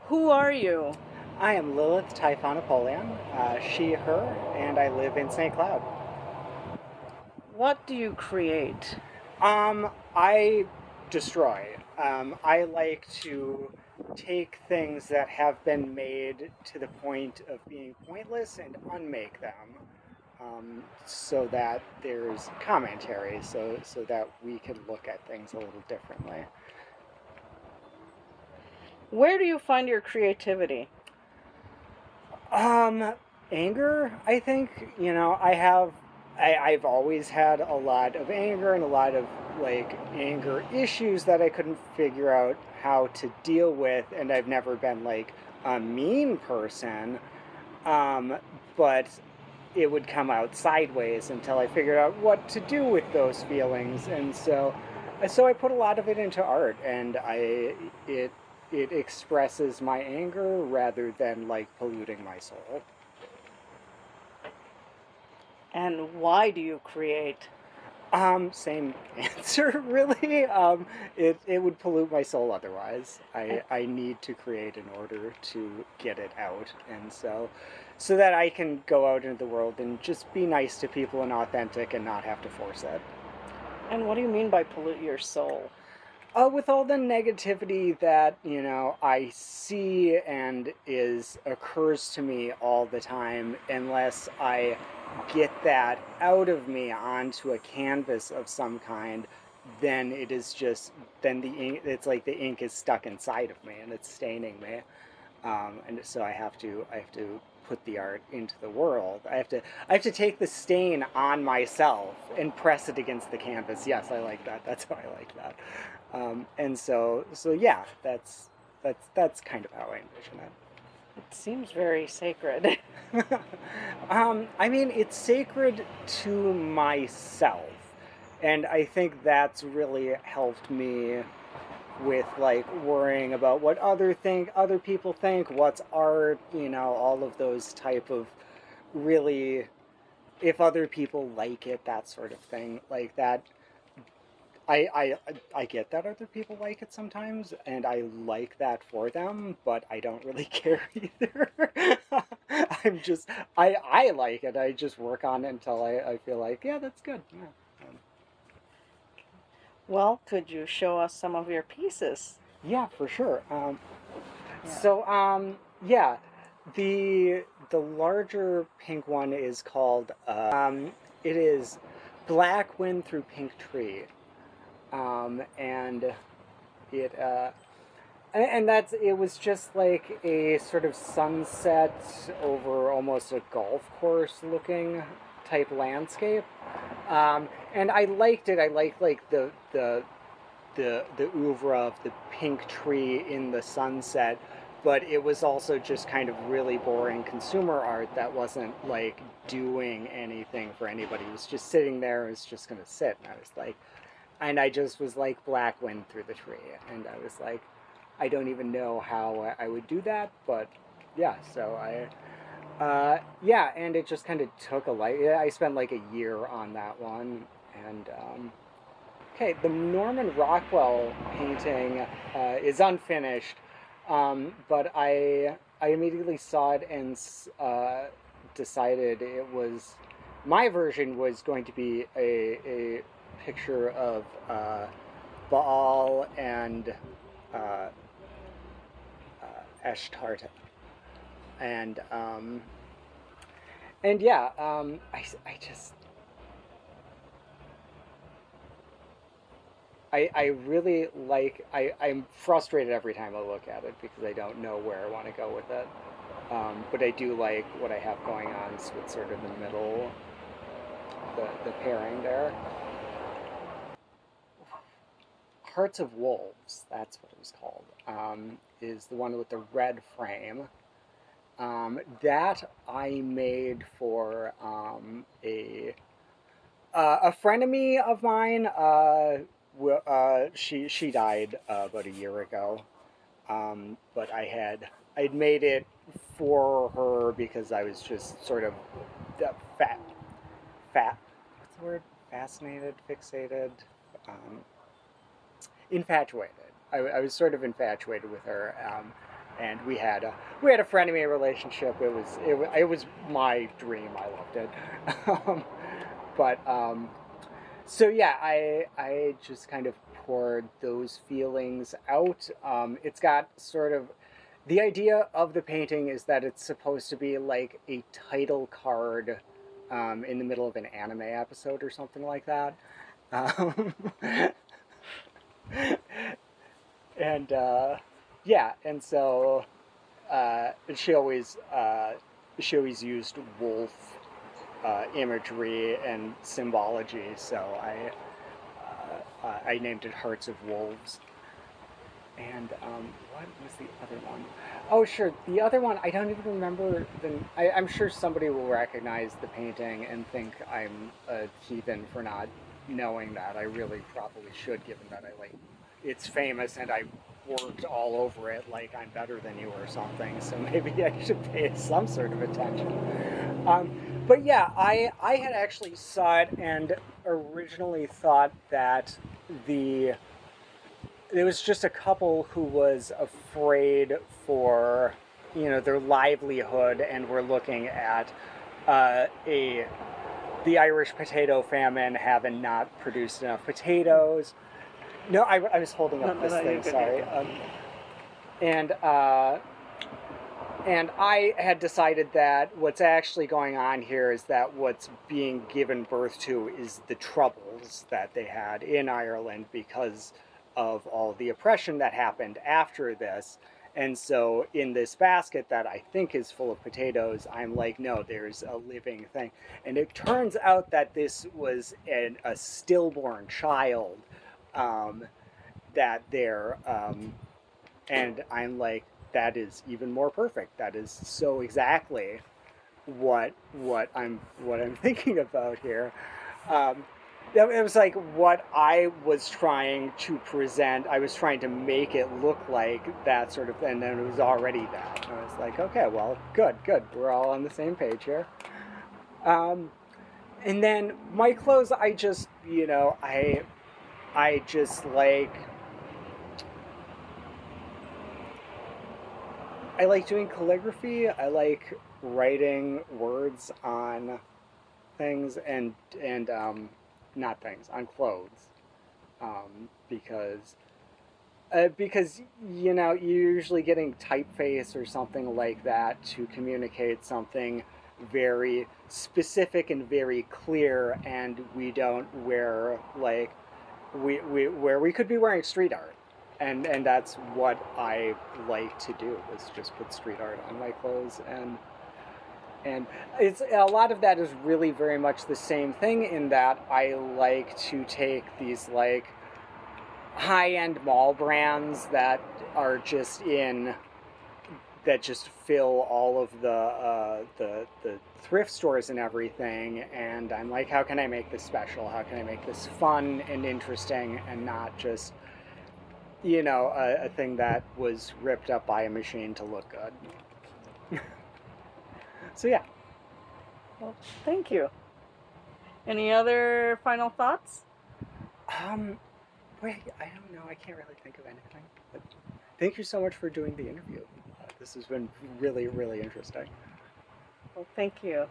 Who are you? I am Lilith Typhonapoleon, she, her, and I live in St. Cloud. What do you create? I destroy. I like to take things that have been made to the point of being pointless and unmake them, so that there's commentary, so that we can look at things a little differently. Where do you find your creativity? Um, Anger, I think, I've always had a lot of anger and a lot of like anger issues that I couldn't figure out how to deal with, and I've never been like a mean person, um, but it would come out sideways until I figured out what to do with those feelings, and so I put a lot of it into art, and it it expresses my anger rather than like polluting my soul. And why do you create? Same answer, really. It would pollute my soul otherwise. And, I need to create in order to get it out, and so that I can go out into the world and just be nice to people and authentic and not have to force it. and what do you mean by pollute your soul? With all the negativity that I see and is occurs to me all the time, unless I get that out of me onto a canvas of some kind, then it is just then the ink. It's like the ink is stuck inside of me and it's staining me, and so I have to put the art into the world. I have to take the stain on myself and press it against the canvas. Yes, I like that. That's how I like that. And so yeah, that's kind of how I envision It seems very sacred. it. I mean, it's sacred to myself, and I think that's really helped me with like worrying about what other people think, what's art, all of those type of really, if other people like it, that sort of thing, like that. I get that other people like it sometimes, and I like that for them, but I don't really care either. I'm just I like it. I just work on it until I feel like, yeah, that's good. Yeah. Well, could you show us some of your pieces? Yeah, for sure. Yeah. Yeah, the larger pink one is called it is Black Wind Through Pink Tree, and it and that's it was just like a sort of sunset over almost a golf course looking type landscape, and I liked it. I liked like the oeuvre of the pink tree in the sunset, but it was also just kind of really boring consumer art that wasn't like doing anything for anybody. It was just sitting there. It was just gonna sit, and I was like, and I just was like black wind through the tree, and I was like, I don't even know how I would do that, but yeah. So yeah, and it just kind of took a light. I spent like a year on that one, and okay, the Norman Rockwell painting is unfinished, but I immediately saw it and decided it was my version was going to be a picture of Baal and uh, Ashtarta, and yeah, I just I really like I'm frustrated every time I look at it because I don't know where I want to go with it. But I do like what I have going on with sort of the middle, the pairing there. Hearts of Wolves, that's what it was called, is the one with the red frame. That I made for a frenemy of mine. She died about a year ago, but I'd made it for her because I was just sort of fat fat. What's the word? Fascinated, fixated, um, infatuated. I was sort of infatuated with her, and we had a frenemy relationship. It was my dream. I loved it. But so yeah, I just kind of poured those feelings out. It's got sort of, the idea of the painting is that it's supposed to be like a title card in the middle of an anime episode or something like that. Um, and yeah, and so she always used wolf imagery and symbology, so I named it Hearts of Wolves. And what was the other one? Oh, sure, the other one, I don't even remember. I'm sure somebody will recognize the painting and think I'm a heathen for not knowing that. I really probably should, given that it's famous and I worked all over it like I'm better than you or something, so maybe I should pay some sort of attention. But yeah, I had actually saw it and originally thought that there was just a couple who was afraid for, their livelihood, and were looking at the Irish potato famine, having not produced enough potatoes. No, I was holding up this thing, sorry. And I had decided that what's actually going on here is that what's being given birth to is the troubles that they had in Ireland because of all the oppression that happened after this. And so in this basket that I think is full of potatoes, I'm like, no, there's a living thing. And it turns out that this was a stillborn child that there, and I'm like, that is even more perfect. That is so exactly what I'm thinking about here. It was like what I was trying to present. I was trying to make it look like that sort of thing, and then it was already that. And I was like, okay, well, good. We're all on the same page here. And then my clothes, I just, I just like, I like doing calligraphy. I like writing words on things and not things, on clothes, because you're usually getting typeface or something like that to communicate something very specific and very clear, and we don't wear we could be wearing street art. And that's what I like to do, is just put street art on my clothes, and it's a lot of that is really very much the same thing, in that I like to take these like high-end mall brands that are just that just fill all of the thrift stores and everything, and I'm like, how can I make this special? How can I make this fun and interesting, and not just a thing that was ripped up by a machine to look good. So yeah. Well, thank you. Any other final thoughts? Wait, I don't know. I can't really think of anything. But thank you so much for doing the interview. This has been really, really interesting. Well, thank you.